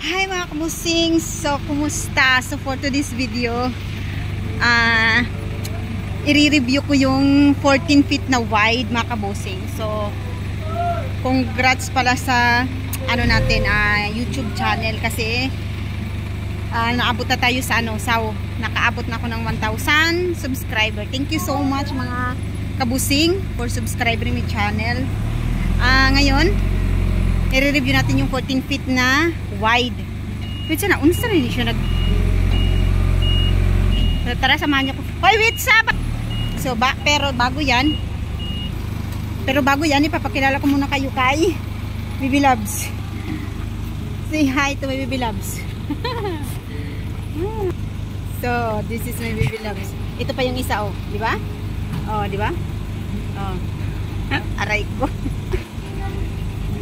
Hi mga kabusing! So, kumusta? So, for today's video, i-review ko yung 14 feet na wide mga kabusing. So, congrats pala sa natin, YouTube channel kasi naabot na tayo sa nakaabot na ako ng 1,000 subscriber. Thank you so much mga kabusing for subscribing my channel. Ngayon, i-review natin yung 14 feet na wide. Wait, sana, unsa na siya tara, samahan niyo ko. Hoy, wait, saba! So, pero bago yan, ipapakilala ko muna kayo kay Baby Loves. Say hi to my Baby Loves. So, this is my Baby Loves. Ito pa yung isa, oh. Di ba? Oh, di ba? Oh. Aray ko.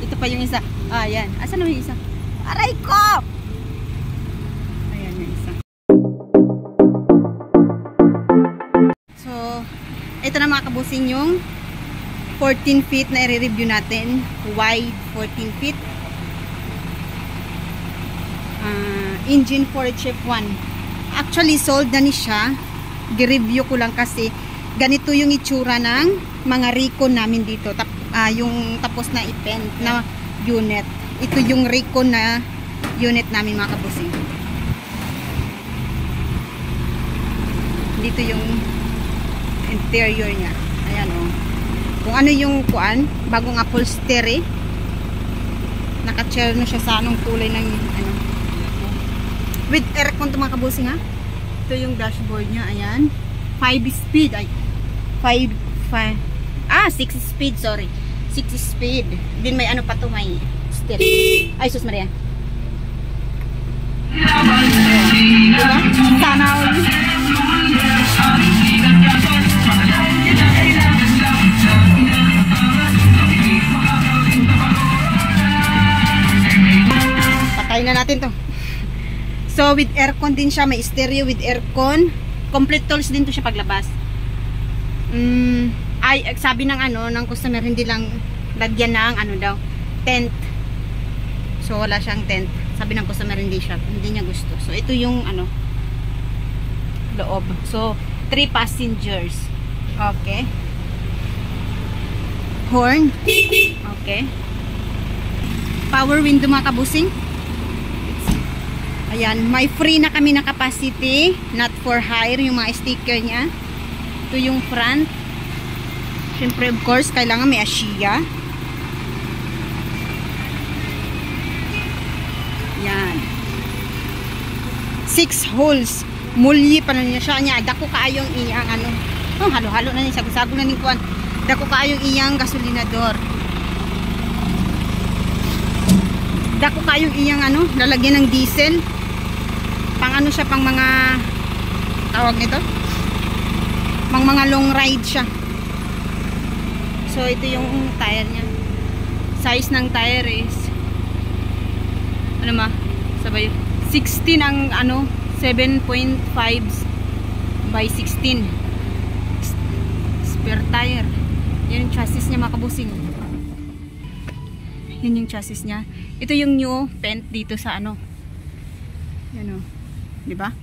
Ito pa yung isa. Yan. Asan naman yung isa? Aray ko! Ayan yung isa. So, ito na mga kabusing yung 14 feet na i-review natin. Wide 14 feet. Engine for Chip 1. Actually, sold na ni siya. Gi-review ko lang kasi ganito yung itsura ng mga Recon namin dito. Yung tapos na i-paint na unit. Ito yung Recon na unit namin mga kabusing. Dito yung interior niya. Ayan o. Kung ano yung bagong upholstery. Naka-chair na siya sa anong kulay ng with aircon to mga kabusing ha. Ito yung dashboard niya. Ayan. 5 speed. 6 speed, sorry. 6 speed. Din may pa to, may steering. Ay, sus Maria. Diba? Sana all. Patayin na natin to. So, with aircon din siya. May stereo with aircon. Complete tools din to siya paglabas. Sabi ng ng customer, hindi lang lagyan ng tent. So wala siyang tent. Sabi ng customer, hindi niya gusto. So ito yung loob. So 3 passengers. Okay. Horn. Okay. Power window mga kabusing. Ayan, may free na kami na capacity, not for hire, yung mga sticker niya. Ito yung front. Siyempre, of course, kailangan may ASIA. Yan. 6 holes. Mulyi pa na niya siya. Dako kaayong iyang halo-halo na niya. Sago-sago na niya. Dako kaayong iyang gasolinador. Dako kaayong iyang lalagyan ng diesel. Pang siya, pang mga tawag nito? Pang mga long ride siya. So, ito yung tire niya. Size ng tire is sabay 16 ang 7.5 by 16 spare tire. Yan yung chassis niya mga kabusing. Yan yung chassis niya. Ito yung new paint dito sa yan diba?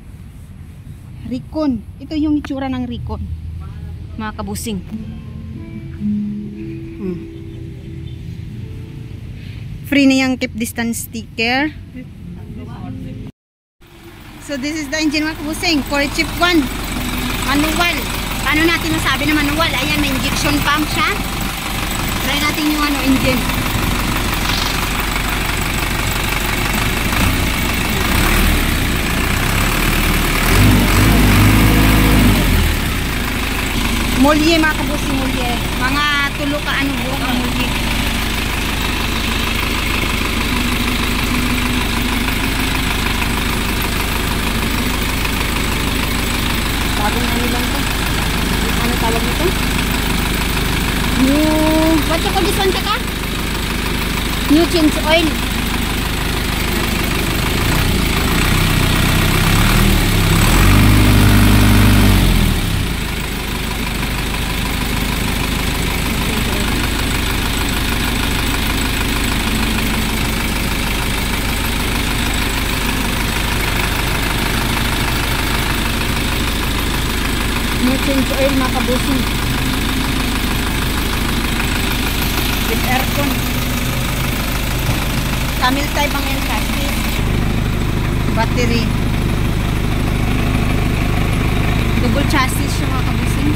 Recon. Ito yung itsura ng Recon mga kabusing. Free na yung keep distance sticker. So this is the engine mga kabusing for Chip 1 manual. Paano natin nasabi na manual? Ayan, may injection pump siya. Try natin yung engine. Mulye mga kabusing, mulye. Mga tulo ka buong ang mulye. Bagong lang to. Ano tawag nito? What you call this one, kaka? New change oil. change oil mga kabusing. With aircon. Camel type ang yan chassis. Battery. Double chassis siya mga kabusing.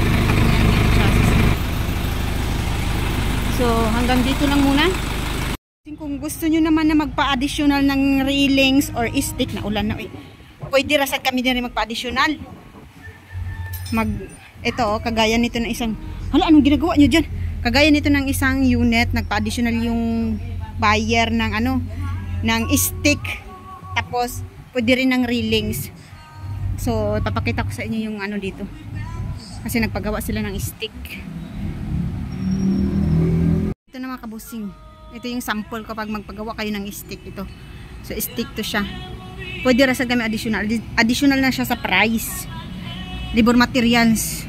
So hanggang dito lang muna. Kung gusto nyo naman na magpa-additional ng railings or stick, na ulan na pwede rasad kami din rin magpa-additional. Ito kagaya nito ng isang, hala anong ginagawa nyo dyan? Kagaya nito ng isang unit, nagpa-additional yung buyer ng ng stick, tapos pwede rin ng railings. So papakita ko sa inyo yung dito, kasi nagpagawa sila ng stick. Ito na mga kabusing, ito yung sample kapag magpagawa kayo ng stick. Ito, so stick to siya, pwede rasad kami additional na siya sa price. Labor materials.